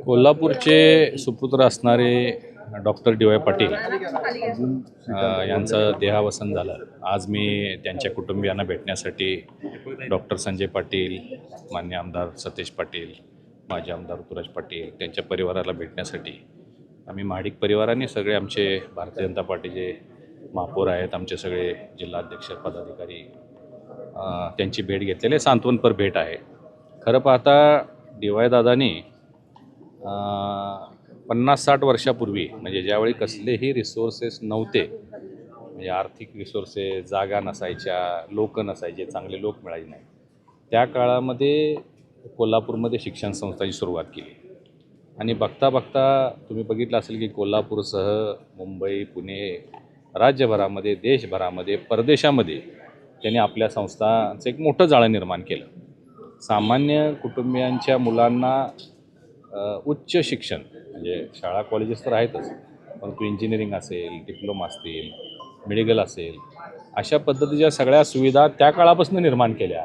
कोल्हापूरचे सुपुत्र असणारे डॉक्टर डी.वाय. पाटील यांचं देहावसन झालं. आज मी त्यांच्या कुटुंबियांना भेटण्यासाठी डॉक्टर संजय पाटील, मान्य आमदार सतेज पाटील, माजी आमदार ऋतुराज पाटील त्यांच्या परिवाराला भेटण्यासाठी आम्ही महाडिक परिवाराने सगळे आमचे भारतीय जनता पार्टीचे महापौर आहेत, आमचे सगळे जिल्हाध्यक्ष पदाधिकारी त्यांची भेट घेतलेली सांत्वनपर भेट आहे. खरं पाहता डी.वाय. दादांनी 50-60 वर्षापूर्वी म्हणजे ज्यावेळी कसलेही रिसोर्सेस नव्हते, म्हणजे आर्थिक रिसोर्सेस, जागा नसायच्या, लोक नसायचे, चांगले लोक मिळायचे नाही, त्या काळामध्ये कोल्हापूरमध्ये शिक्षण संस्थांची सुरुवात केली. आणि बघता बघता तुम्ही बघितलं असेल की कोल्हापूरसह मुंबई, पुणे, राज्यभरामध्ये, देशभरामध्ये, परदेशामध्ये त्यांनी आपल्या संस्थांचं एक मोठं जाळं निर्माण केलं. सामान्य कुटुंबियांच्या मुलांना उच्च शिक्षण म्हणजे शाळा कॉलेजेस तर आहेतच, परंतु इंजिनिअरिंग असेल, डिप्लोमा असतील, मेडिकल असेल, अशा पद्धतीच्या सगळ्या सुविधा त्या काळापासून निर्माण केल्या.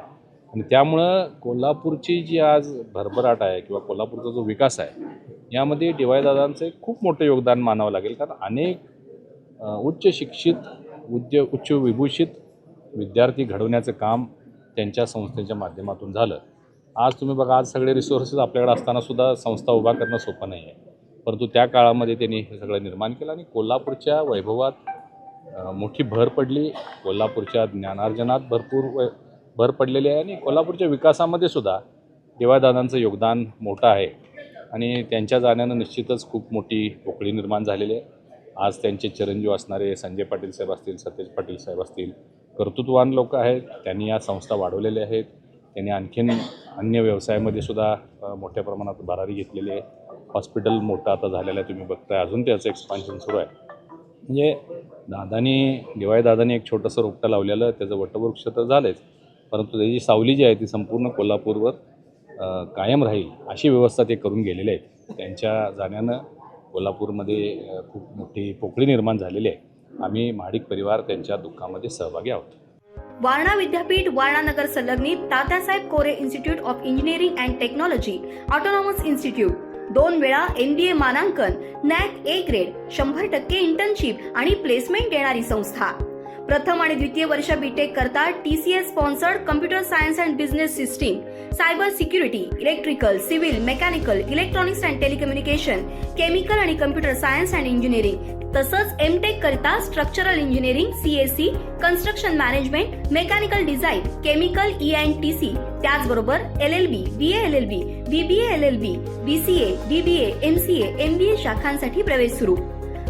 आणि त्यामुळं कोल्हापूरची जी आज भरभराट आहे किंवा कोल्हापूरचा जो विकास आहे यामध्ये डी.वाय. दादांचं एक खूप मोठं योगदान मानावं लागेल. कारण अनेक उच्च शिक्षित, उच्च विभूषित विद्यार्थी घडवण्याचं काम त्यांच्या संस्थेच्या माध्यमातून झालं. आज तुम्ही बघा, आज सगळे रिसोर्सेस आपल्याकडे असतानासुद्धा संस्था उभा करणं सोपं नाही आहे, परंतु त्या काळामध्ये त्यांनी हे सगळं निर्माण केलं आणि कोल्हापूरच्या वैभवात मोठी भर पडली. कोल्हापूरच्या ज्ञानार्जनात भरपूर भर पडलेली आहे आणि कोल्हापूरच्या विकासामध्ये सुद्धा डी.वाय. दादांचं योगदान मोठं आहे. आणि त्यांच्या जाण्यानं निश्चितच खूप मोठी पोकळी निर्माण झालेली आहे. आज त्यांचे चिरंजीव असणारे संजय पाटील साहेब असतील, सतेज पाटील साहेब असतील, कर्तृत्ववान लोक आहेत. त्यांनी या संस्था वाढवलेल्या आहेत. त्यांनी आणखीन अन्य व्यवसायामध्ये सुद्धा मोठ्या प्रमाणात भरारी घेतलेली आहे. हॉस्पिटल मोठं आता झालेलं आहे, तुम्ही बघताय, अजून त्याचं एक्सपान्शन सुरू आहे. म्हणजे डी.वाय. दादांनी एक छोटंसं रोपटं लावलेलं, त्याचं वटवृक्ष तर झालेच, परंतु त्याची सावली जी आहे ती संपूर्ण कोल्हापूरवर कायम राहील अशी व्यवस्था ते करून गेलेले आहेत. त्यांच्या जाण्यानं कोल्हापूरमध्ये खूप मोठी पोकळी निर्माण झालेली आहे. आम्ही महाडिक परिवार त्यांच्या दुःखामध्ये सहभागी आहोत. वारणा विद्यापीठ, वारणा नगर संलग्नित Tatyasaheb Kore institute of engineering and technology, autonomous institute, 2 वेळा MBA मानांकन, NAC A ग्रेड, 100% इंटर्नशिप आणि प्लेसमेंट देणारी संस्था. प्रथम आणि द्वितीय वर्ष बीटेक करता TCS sponsored computer science and business system, cyber security, electrical, civil, mechanical, electronics and telecommunication, chemical आणि कम्प्युटर सायन्स अँड इंजिनिअरिंग, तसंच MTech करता structural engineering, CSE, construction management, mechanical design, chemical ENTC, त्याचबरोबर LLB, BA LLB, BBA LLB, BCA, DBA, MCA, MBA शाखांसाठी प्रवेश सुरू.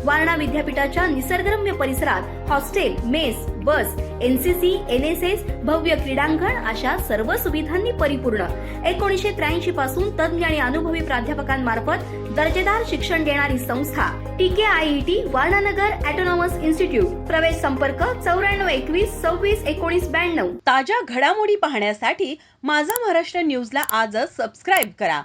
वारणा विद्यापीठाच्या निसर्गरम्य परिसरात hostel, mess, बस, NCC, NSS, भव्य क्रीडांगण अशा सर्व सुविधांनी परिपूर्ण. 1983 पासून तज्ञ आणि अनुभवी प्राध्यापकांमार्फत दर्जेदार शिक्षण देणारी संस्था. TKIET, Warananagar autonomous institute. प्रवेश संपर्क 9421 26 19 92. ताज्या घडामोडी पाहण्यासाठी माझा महाराष्ट्र न्यूजला आजच सबस्क्राईब करा.